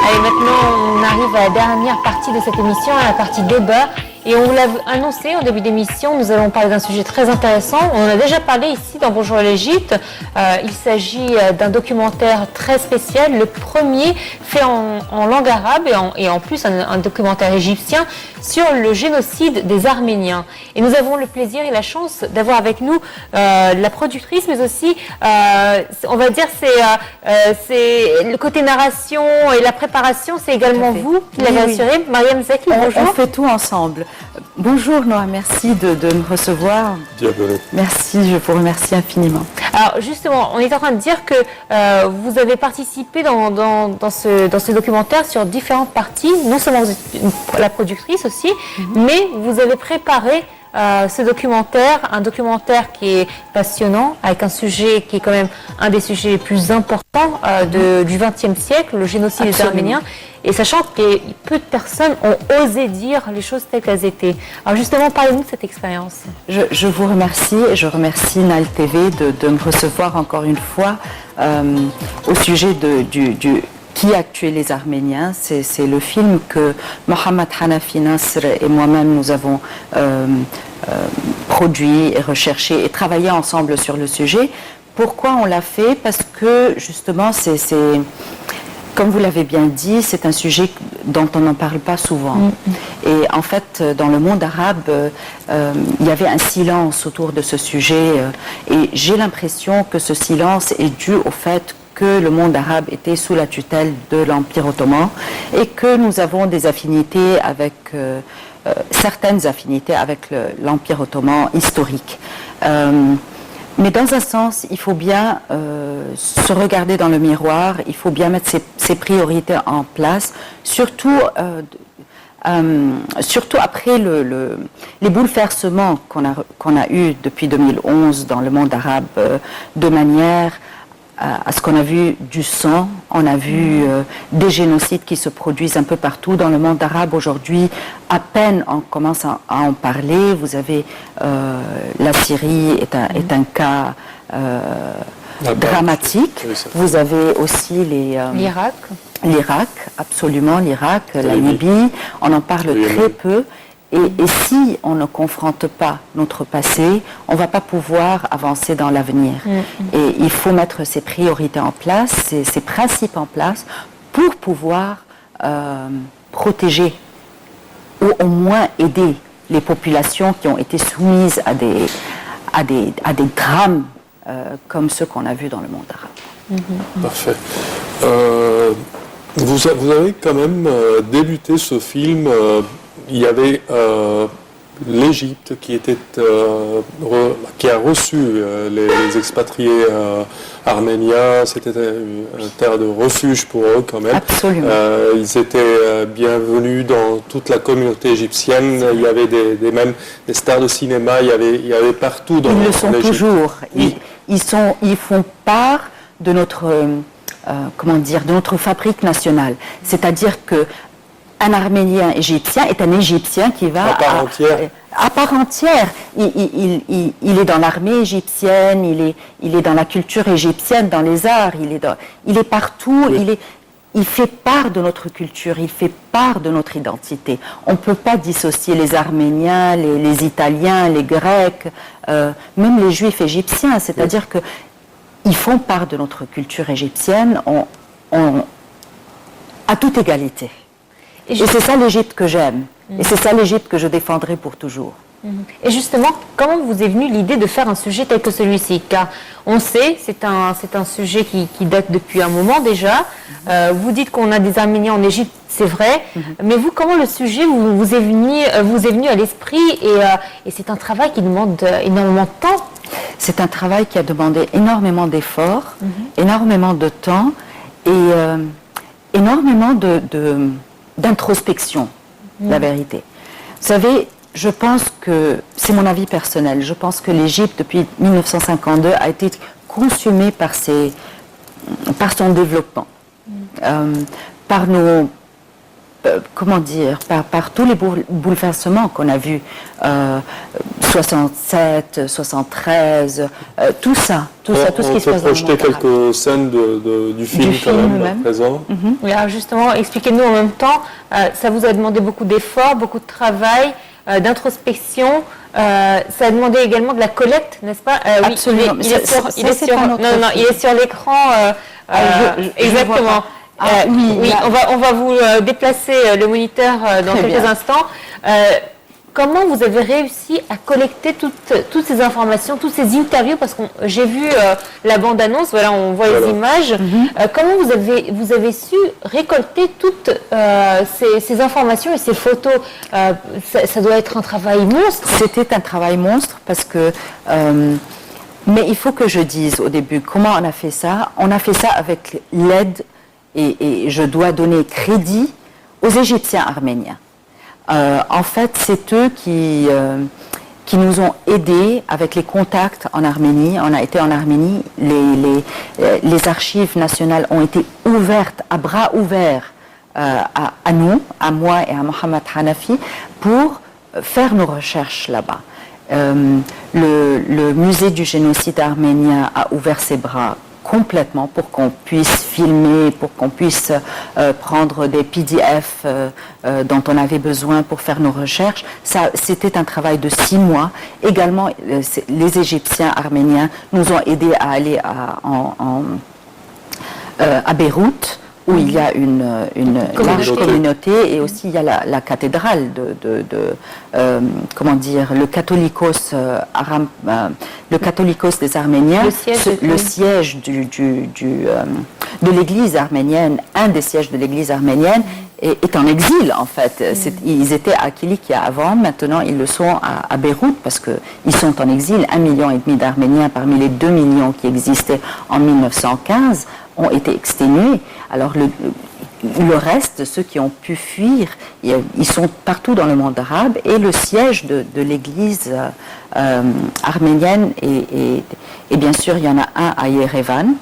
Allez, maintenant, on arrive à la dernière partie de cette émission, à la partie débat. Et on vous l'a annoncé en début d'émission, nous allons parler d'un sujet très intéressant. On en a déjà parlé ici dans Bonjour l'Égypte. Il s'agit d'un documentaire très spécial, le premier fait en langue arabe et en plus un documentaire égyptien sur le génocide des Arméniens. Et nous avons le plaisir et la chance d'avoir avec nous la productrice, mais aussi, on va dire, c'est le côté narration et la préparation, c'est également vous qui l'avez assuré. Mariam Zaki, bonjour. On fait tout ensemble. Bonjour Noah, merci de me recevoir. Bienvenue. Merci, je vous remercie infiniment. Alors justement, on est en train de dire que vous avez participé dans ce documentaire sur différentes parties, non seulement vous êtes la productrice aussi, mais vous avez préparé ce documentaire, un documentaire qui est passionnant, avec un sujet qui est quand même un des sujets les plus importants du XXe siècle, le génocide des Arméniens. Et sachant que peu de personnes ont osé dire les choses telles qu'elles étaient. Alors justement, parlez-nous de cette expérience. Je vous remercie et je remercie Nile TV de me recevoir encore une fois au sujet du Qui a tué les Arméniens. C'est le film que Mohamed Hanafi Nasr et moi-même nous avons produit et recherché et travaillé ensemble sur le sujet. Pourquoi on l'a fait? Parce que justement, comme vous l'avez bien dit, c'est un sujet dont on n'en parle pas souvent. Et en fait, dans le monde arabe, il y avait un silence autour de ce sujet. Et j'ai l'impression que ce silence est dû au fait que le monde arabe était sous la tutelle de l'Empire ottoman et que nous avons des affinités avec, certaines affinités avec l'Empire ottoman historique. Mais dans un sens, il faut bien se regarder dans le miroir, il faut bien mettre ses priorités en place, surtout après les bouleversements qu'on a eus depuis 2011 dans le monde arabe, de manière à ce qu'on a vu du sang, on a vu des génocides qui se produisent un peu partout dans le monde arabe aujourd'hui. À peine on commence à en parler. Vous avez la Syrie est un cas dramatique. Vous avez aussi l'Irak, absolument l'Irak, la Libye. On en parle très peu. Et si on ne confronte pas notre passé, on ne va pas pouvoir avancer dans l'avenir. Et il faut mettre ses priorités en place, ses principes en place, pour pouvoir protéger ou au moins aider les populations qui ont été soumises à des drames comme ceux qu'on a vus dans le monde arabe. Parfait. Vous avez quand même débuté ce film. Il y avait l'Égypte qui a reçu les expatriés arméniens. C'était une terre de refuge pour eux quand même. Absolument. Ils étaient bienvenus dans toute la communauté égyptienne. Il y avait même des stars de cinéma. Il y avait partout dans l'Égypte. Ils le sont toujours. Ils font part de notre de notre fabrique nationale. C'est-à-dire que un Arménien égyptien est un Égyptien qui va à part entière. À part entière. Il est dans l'armée égyptienne, il est dans la culture égyptienne, dans les arts, il est partout, oui. Il fait part de notre culture, il fait part de notre identité. On ne peut pas dissocier les Arméniens, les Italiens, les Grecs, même les Juifs égyptiens, c'est-à-dire que ils font part de notre culture égyptienne à toute égalité. Et c'est ça l'Égypte que j'aime. Et c'est ça l'Égypte que je défendrai pour toujours. Et justement, comment vous est venue l'idée de faire un sujet tel que celui-ci? Car on sait, c'est un sujet qui date depuis un moment déjà. Vous dites qu'on a des Arméniens en Égypte, c'est vrai. Mais vous, comment le sujet vous est venu à l'esprit? Et c'est un travail qui demande énormément de temps. C'est un travail qui a demandé énormément d'efforts, énormément de temps et énormément d'introspection, la vérité. Vous savez, je pense que, c'est mon avis personnel, je pense que l'Égypte, depuis 1952, a été consumée par son développement, par comment dire, par tous les bouleversements qu'on a vus, 67, 73, tout ça, tout ce qui se passe dans le monde arabe. On peut projeter arabe. quelques scènes du film quand même, à présent. Oui, alors justement, expliquez-nous en même temps, ça vous a demandé beaucoup d'efforts, beaucoup de travail, d'introspection. Ça a demandé également de la collecte, n'est-ce pas? Oui, Absolument. il est sur l'écran. Exactement. Oui, on va vous déplacer le moniteur dans quelques instants. Comment vous avez réussi à collecter toutes ces informations, toutes ces interviews? Parce que j'ai vu la bande-annonce, voilà, on voit les images. Comment vous avez su récolter toutes ces informations et ces photos? Ça doit être un travail monstre. C'était un travail monstre parce que... mais il faut que je dise au début comment on a fait ça. On a fait ça avec l'aide, et je dois donner crédit aux Égyptiens arméniens. En fait, c'est eux qui nous ont aidés avec les contacts en Arménie. On a été en Arménie, les archives nationales ont été ouvertes, à bras ouverts, à nous, à moi et à Mohamed Hanafi, pour faire nos recherches là-bas. Le musée du génocide arménien a ouvert ses bras complètement pour qu'on puisse filmer, pour qu'on puisse prendre des PDF dont on avait besoin pour faire nos recherches. Ça, c'était un travail de 6 mois. Également, les Égyptiens arméniens nous ont aidés à aller à Beyrouth, où il y a une large communauté, et aussi il y a la cathédrale comment dire, le catholicos le catholicos des Arméniens, le siège de l'église arménienne, un des sièges de l'église arménienne est en exil en fait. Ils étaient à Kilikia avant, maintenant ils le sont à Beyrouth parce qu'ils sont en exil. 1,5 million d'Arméniens parmi les 2 millions qui existaient en 1915 ont été exténués. Alors le reste, ceux qui ont pu fuir, ils sont partout dans le monde arabe, et le siège de l'église arménienne, et bien sûr il y en a un à Yerevan,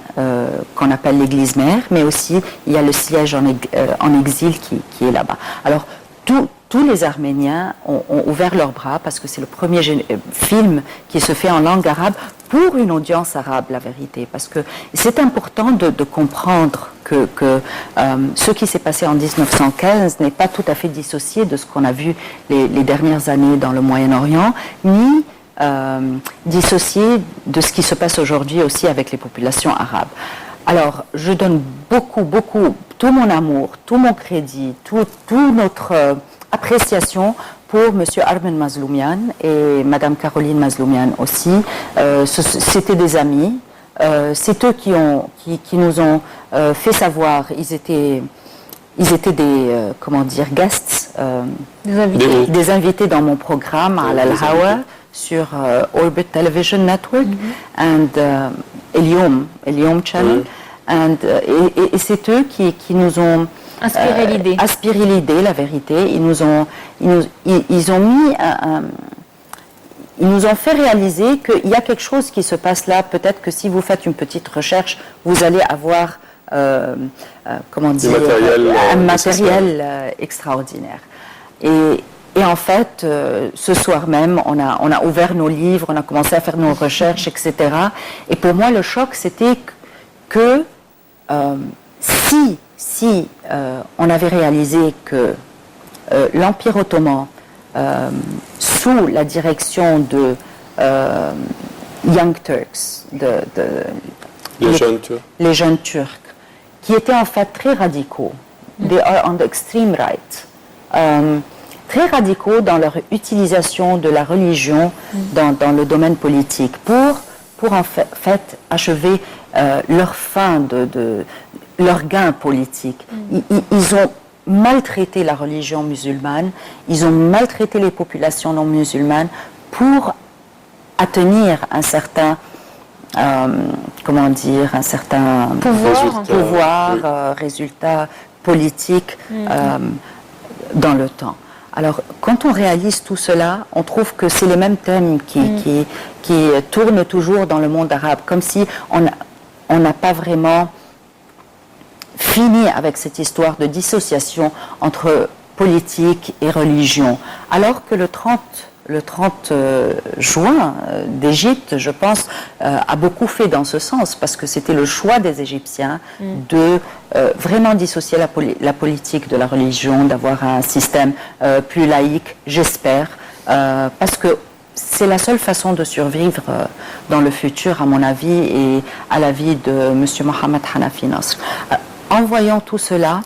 qu'on appelle l'église mère, mais aussi il y a le siège en exil qui est là-bas. Alors tous les Arméniens ont ouvert leurs bras parce que c'est le premier film qui se fait en langue arabe pour une audience arabe, la vérité. Parce que c'est important de comprendre que ce qui s'est passé en 1915 n'est pas tout à fait dissocié de ce qu'on a vu les dernières années dans le Moyen-Orient, ni dissocié de ce qui se passe aujourd'hui aussi avec les populations arabes. Alors, je donne beaucoup, tout mon amour, tout mon crédit, tout notre appréciation pour M. Armen Mazloumian et Mme Caroline Mazloumian aussi. C'était des amis. C'est eux qui nous ont fait savoir. Ils étaient des, comment dire, guests, des invités dans mon programme à Al-Hawa sur Orbit Television Network and Eliom Channel. Et c'est eux qui nous ont aspiré l'idée, la vérité. Ils nous ont fait réaliser qu'il y a quelque chose qui se passe là. Peut-être que si vous faites une petite recherche, vous allez avoir comment dire, un matériel extraordinaire. Et en fait, ce soir même, on a ouvert nos livres, on a commencé à faire nos recherches, etc. Et pour moi, le choc, c'était que si on avait réalisé que l'Empire ottoman, sous la direction de Young Turks, les jeunes Turcs, qui étaient en fait très radicaux, they are on the extreme right, très radicaux dans leur utilisation de la religion dans le domaine politique pour en fait achever leur fin leur gain politique. Ils ont maltraité la religion musulmane, ils ont maltraité les populations non musulmanes pour atteindre un certain comment dire, un certain pouvoir, résultat politique dans le temps. Alors, quand on réalise tout cela, on trouve que c'est les mêmes thèmes qui tournent toujours dans le monde arabe, comme si on n'a pas vraiment finit avec cette histoire de dissociation entre politique et religion. Alors que le 30 juin d'Égypte, je pense, a beaucoup fait dans ce sens, parce que c'était le choix des Égyptiens de vraiment dissocier la politique de la religion, d'avoir un système plus laïque, j'espère, parce que c'est la seule façon de survivre dans le futur, à mon avis, et à l'avis de M. Mohamed Hanafi Nasr. En voyant tout cela,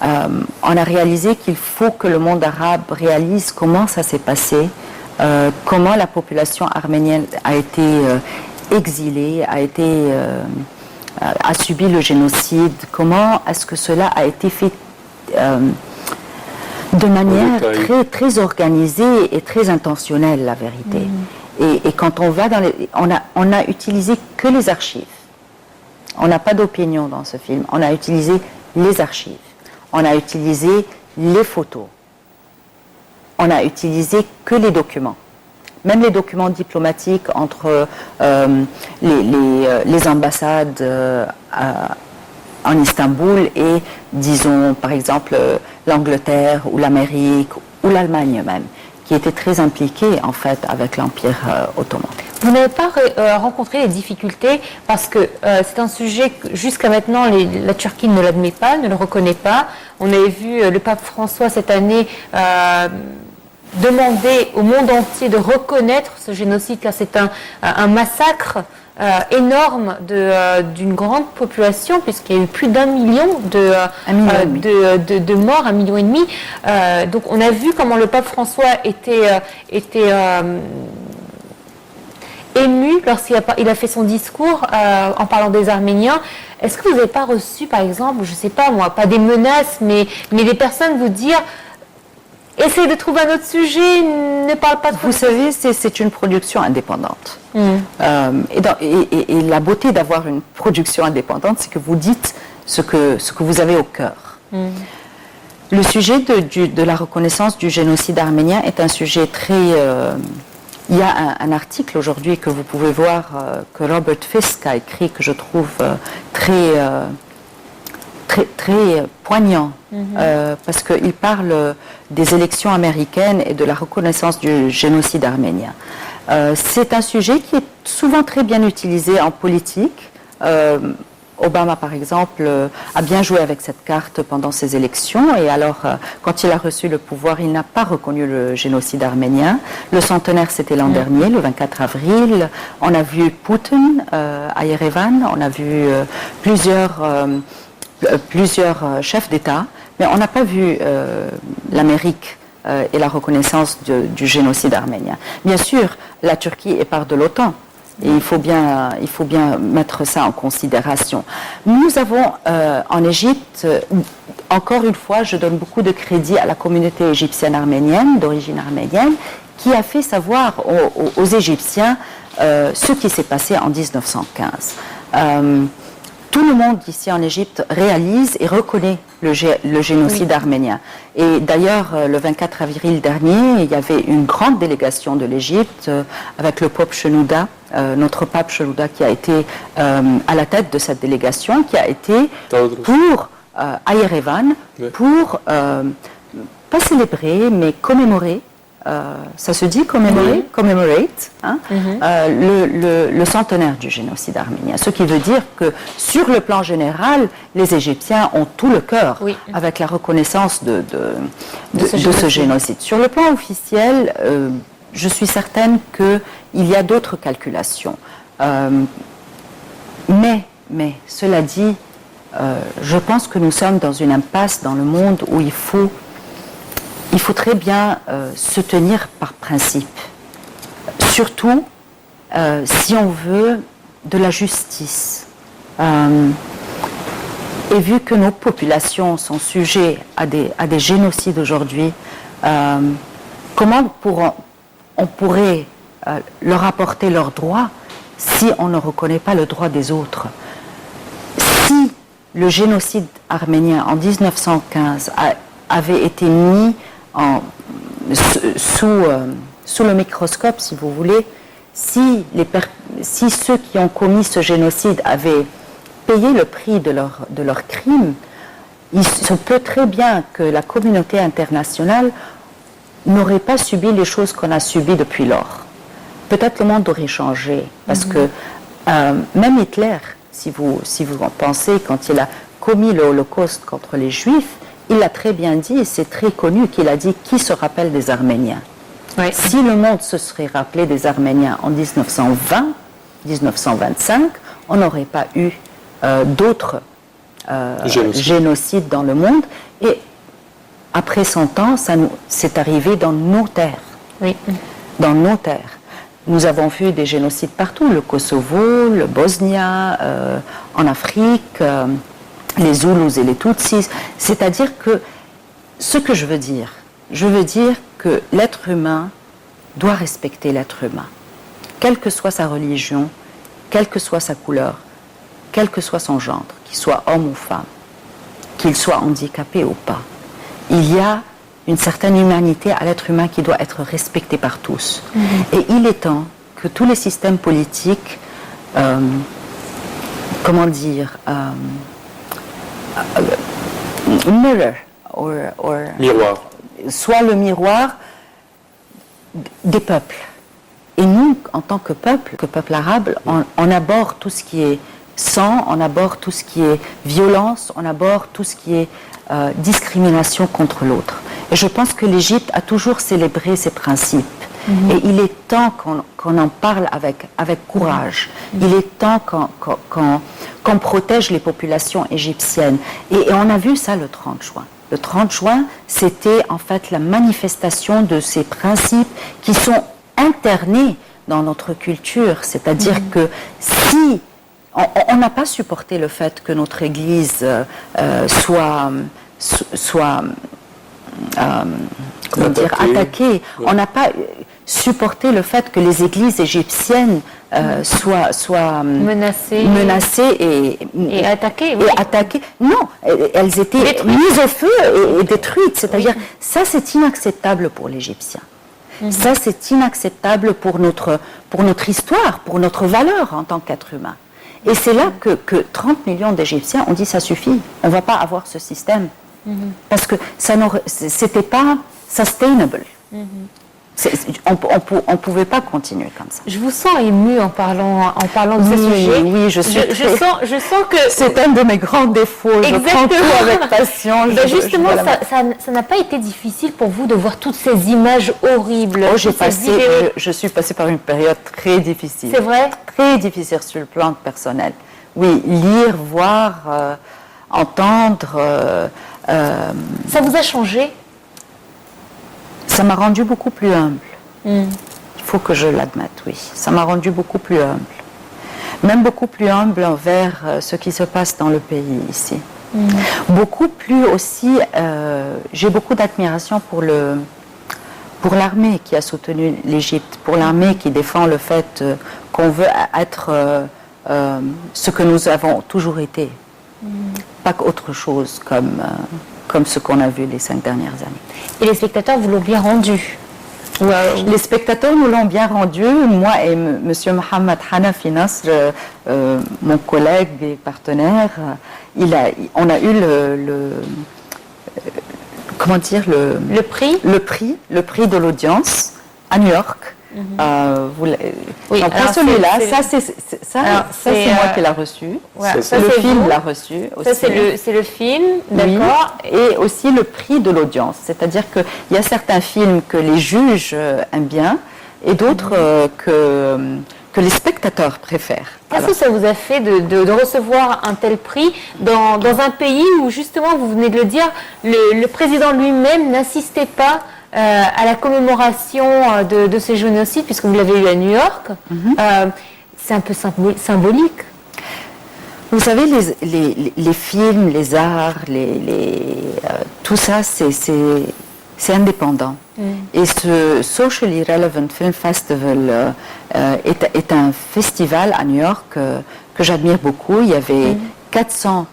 on a réalisé qu'il faut que le monde arabe réalise comment ça s'est passé, comment la population arménienne a été exilée, a subi le génocide, comment est-ce que cela a été fait de manière très, très organisée et très intentionnelle, la vérité. Et quand on va on a utilisé que les archives. On n'a pas d'opinion dans ce film. On a utilisé les archives. On a utilisé les photos. On a utilisé que les documents. Même les documents diplomatiques entre les ambassades en Istanbul et, disons, par exemple, l'Angleterre ou l'Amérique ou l'Allemagne même, qui étaient très impliqués, en fait, avec l'Empire ottoman. Vous n'avez pas rencontré des difficultés parce que c'est un sujet que jusqu'à maintenant la Turquie ne l'admet pas, ne le reconnaît pas. On avait vu le pape François cette année demander au monde entier de reconnaître ce génocide car c'est un massacre énorme d'une grande population puisqu'il y a eu plus d'1 million de morts, 1,5 million. Donc on a vu comment le pape François était ému lorsqu'il a fait son discours en parlant des Arméniens. Est-ce que vous n'avez pas reçu, par exemple, je ne sais pas moi, pas des menaces, mais des personnes vous dire essayez de trouver un autre sujet, ne parle pas de... Vous savez, c'est une production indépendante. Et la beauté d'avoir une production indépendante, c'est que vous dites ce que vous avez au cœur. Le sujet de la reconnaissance du génocide arménien est un sujet très... il y a un article aujourd'hui que vous pouvez voir que Robert Fisk a écrit, que je trouve très poignant, parce qu'il parle des élections américaines et de la reconnaissance du génocide arménien. C'est un sujet qui est souvent très bien utilisé en politique. Obama, par exemple, a bien joué avec cette carte pendant ses élections et alors, quand il a reçu le pouvoir, il n'a pas reconnu le génocide arménien. Le centenaire, c'était l'an dernier, le 24 avril. On a vu Poutine à Yerevan, on a vu plusieurs chefs d'État, mais on n'a pas vu l'Amérique et la reconnaissance du génocide arménien. Bien sûr, la Turquie est part de l'OTAN. Et il faut bien mettre ça en considération. Nous avons en Égypte, encore une fois, je donne beaucoup de crédit à la communauté égyptienne arménienne, d'origine arménienne, qui a fait savoir aux Égyptiens ce qui s'est passé en 1915. Tout le monde ici en Égypte réalise et reconnaît le génocide arménien. Et d'ailleurs, le 24 avril dernier, il y avait une grande délégation de l'Égypte avec le pape Shenouda, notre pape Shenouda qui a été à la tête de cette délégation, qui a été à Yerevan pour, pas célébrer, mais commémorer. Ça se dit commemorate, hein, le centenaire du génocide arménien. Ce qui veut dire que sur le plan général, les Égyptiens ont tout le cœur avec la reconnaissance de ce génocide. Sur le plan officiel, je suis certaine qu'il y a d'autres calculations. Mais cela dit, je pense que nous sommes dans une impasse dans le monde où il faut très bien se tenir par principe. Surtout si on veut de la justice. Et vu que nos populations sont sujettes à des génocides aujourd'hui, comment on pourrait leur apporter leurs droits si on ne reconnaît pas le droit des autres? Si le génocide arménien en 1915 avait été mis sous le microscope, si vous voulez, si ceux qui ont commis ce génocide avaient payer le prix de leur crime, il se peut très bien que la communauté internationale n'aurait pas subi les choses qu'on a subies depuis lors. Peut-être le monde aurait changé, parce que même Hitler, si vous en pensez, quand il a commis le Holocauste contre les Juifs, il a très bien dit, et c'est très connu, qu'il a dit « Qui se rappelle des Arméniens ?» Oui. Si le monde se serait rappelé des Arméniens en 1920, 1925, on n'aurait pas eu d'autres génocides dans le monde. Et après 100 ans, c'est arrivé dans nos terres. Oui. Dans nos terres. Nous avons vu des génocides partout, le Kosovo, le Bosnia, en Afrique, les Zoulous et les Tutsis. C'est-à-dire que ce que je veux dire que l'être humain doit respecter l'être humain, quelle que soit sa religion, quelle que soit sa couleur, quel que soit son genre, qu'il soit homme ou femme, qu'il soit handicapé ou pas. Il y a une certaine humanité à l'être humain qui doit être respectée par tous. Et il est temps que tous les systèmes politiques, Miroir. soit le miroir des peuples. Et nous, en tant que peuple arabe, on aborde tout ce qui est sang, on aborde tout ce qui est violence, on aborde tout ce qui est discrimination contre l'autre. Et je pense que l'Égypte a toujours célébré ces principes. Et il est temps qu'on en parle avec courage. Il est temps qu'on protège les populations égyptiennes. Et on a vu ça le 30 juin. Le 30 juin, c'était en fait la manifestation de ces principes qui sont internés dans notre culture. C'est-à-dire que si on n'a pas supporté le fait que notre Église soit attaquée. Oui. On n'a pas supporté le fait que les églises égyptiennes soient menacées Et attaquées. Oui. et attaquées. Non, elles étaient Détruites. mises au feu et détruites. C'est-à-dire, ça c'est inacceptable pour l'Égyptien. Ça c'est inacceptable pour notre histoire, pour notre valeur en tant qu'être humain. Et c'est là que 30 millions d'Égyptiens ont dit ça suffit, on ne va pas avoir ce système. Parce que c'était pas sustainable. On ne pouvait pas continuer comme ça. Je vous sens émue en parlant de ce sujet. Oui, je sens que c'est un de mes grands défauts. Exactement. Je prends tout avec passion. Justement, ça n'a pas été difficile pour vous de voir toutes ces images horribles. Je suis passée par une période très difficile. C'est vrai? Très difficile sur le plan personnel. Oui, lire, voir, entendre. Ça vous a changé? Ça m'a rendu beaucoup plus humble. Il faut que je l'admette, oui. Ça m'a rendu beaucoup plus humble. Même beaucoup plus humble envers ce qui se passe dans le pays ici. Beaucoup plus aussi, j'ai beaucoup d'admiration pour l'armée qui a soutenu l'Égypte, pour l'armée qui défend le fait qu'on veut être ce que nous avons toujours été. Pas qu'autre chose comme ce qu'on a vu les 5 dernières années. Et les spectateurs vous l'ont bien rendu? Les spectateurs nous l'ont bien rendu. Moi et M. Mohamed Hanafi Nasr, mon collègue et partenaire, on a eu le prix? Le prix de l'audience à New York. Oui, non, pas celui-là, c'est moi qui l'ai reçu. Voilà, Le film l'a reçu aussi. Ça, c'est le film, d'accord. Oui, et aussi le prix de l'audience. C'est-à-dire qu'il y a certains films que les juges aiment bien et d'autres que les spectateurs préfèrent. Qu'est-ce que ça vous a fait de recevoir un tel prix dans un pays où, justement, vous venez de le dire, le président lui-même n'insistait pas à la commémoration de ces génocides, puisque vous l'avez eu à New York? C'est un peu symbolique. Vous savez, les films, les arts, tout ça, c'est indépendant. Et ce Socially Relevant Film Festival est un festival à New York que j'admire beaucoup. Il y avait 400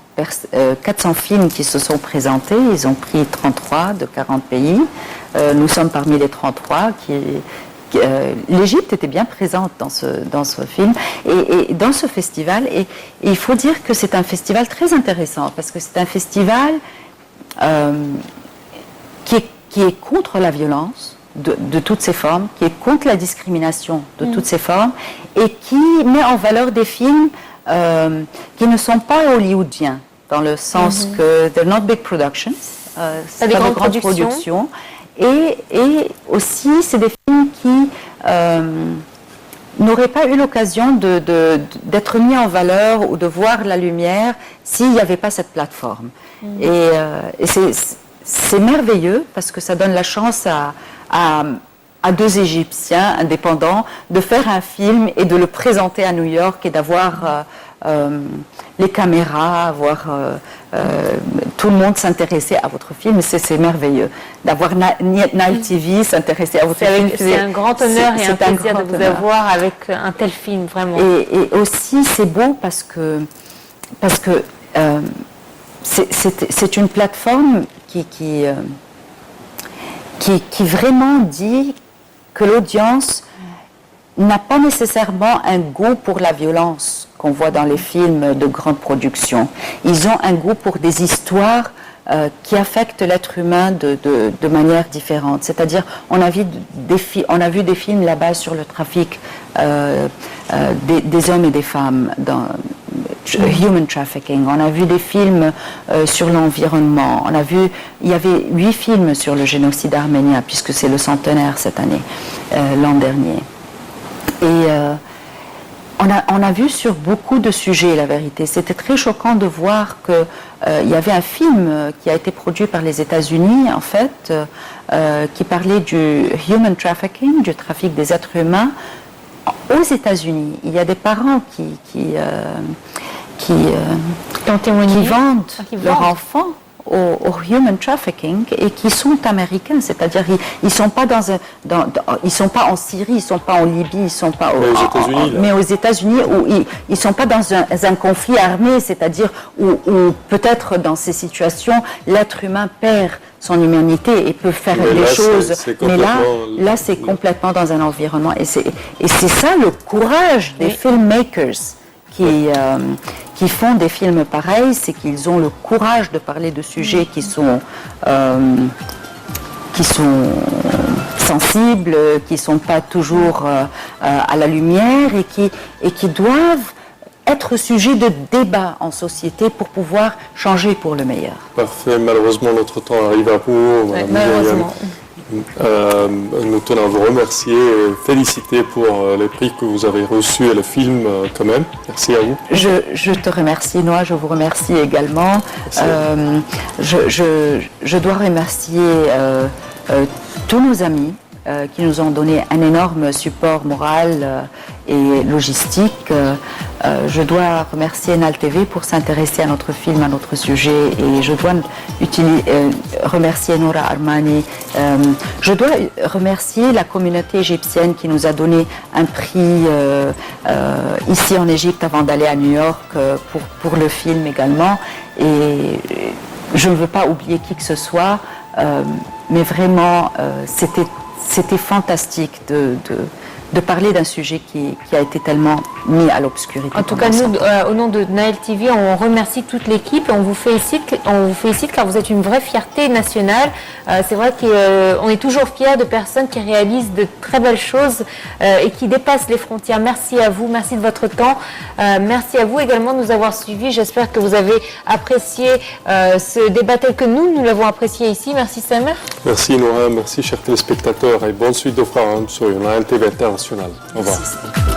films qui se sont présentés. Ils ont pris 33 de 40 pays. Nous sommes parmi les 33 l'Égypte était bien présente dans ce film et dans ce festival. Et il faut dire que c'est un festival très intéressant parce que c'est un festival qui est contre la violence de toutes ses formes, qui est contre la discrimination de toutes ses formes et qui met en valeur des films qui ne sont pas hollywoodiens, dans le sens que they're not big productions, c'est pas de grandes productions. Et aussi, c'est des films qui n'auraient pas eu l'occasion d'être mis en valeur ou de voir la lumière s'il n'y avait pas cette plateforme. Et c'est merveilleux parce que ça donne la chance à deux Égyptiens indépendants de faire un film et de le présenter à New York et d'avoir les caméras, voir tout le monde s'intéresser à votre film. C'est merveilleux d'avoir Nile TV s'intéresser à votre film. C'est un grand honneur et un plaisir de vous avoir avec un tel film, vraiment. Et aussi, c'est beau parce que c'est une plateforme qui vraiment dit que l'audience n'a pas nécessairement un goût pour la violence qu'on voit dans les films de grande production. Ils ont un goût pour des histoires qui affectent l'être humain de manière différente. C'est-à-dire, on a vu des films là-bas sur le trafic des hommes et des femmes, dans human trafficking. On a vu des films sur l'environnement. Il y avait 8 films sur le génocide arménien, puisque c'est le centenaire cette année, l'an dernier. Et on a vu sur beaucoup de sujets, la vérité. C'était très choquant de voir qu'il y avait un film qui a été produit par les États-Unis, en fait, qui parlait du human trafficking, du trafic des êtres humains, aux États-Unis. Il y a des parents qui vendent leurs enfants au human trafficking et qui sont américains, c'est-à-dire ils sont pas ils sont pas en Syrie, ils sont pas en Libye, ils sont pas mais aux États-Unis où ils sont pas dans un conflit armé, c'est-à-dire où peut-être dans ces situations l'être humain perd son humanité et peut faire des choses, mais là c'est complètement dans un environnement et c'est ça le courage des filmmakers qui font des films pareils, c'est qu'ils ont le courage de parler de sujets qui sont sensibles, qui ne sont pas toujours à la lumière et qui doivent être sujet de débat en société pour pouvoir changer pour le meilleur. Parfait, malheureusement notre temps arrive à bout. Malheureusement. Nous tenons à vous remercier et féliciter pour les prix que vous avez reçus et le film quand même. Merci à vous. Je te remercie, Noah, je vous remercie également. Je dois remercier tous nos amis qui nous ont donné un énorme support moral et logistique. Je dois remercier Nile TV pour s'intéresser à notre film, à notre sujet, et je dois remercier Noura Armani. Je dois remercier la communauté égyptienne qui nous a donné un prix ici en Égypte avant d'aller à New York pour le film également. Et je ne veux pas oublier qui que ce soit, mais vraiment c'était fantastique de parler d'un sujet qui a été tellement mis à l'obscurité. En tout cas, nous, au nom de Nile TV, on remercie toute l'équipe et on vous félicite car vous êtes une vraie fierté nationale. C'est vrai qu'on est toujours fiers de personnes qui réalisent de très belles choses et qui dépassent les frontières. Merci à vous, merci de votre temps. Merci à vous également de nous avoir suivis. J'espère que vous avez apprécié ce débat tel que nous l'avons apprécié ici. Merci Samer. Merci Noah, merci chers téléspectateurs et bonne suite de programmes sur Nile TV International. Au revoir.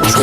Merci.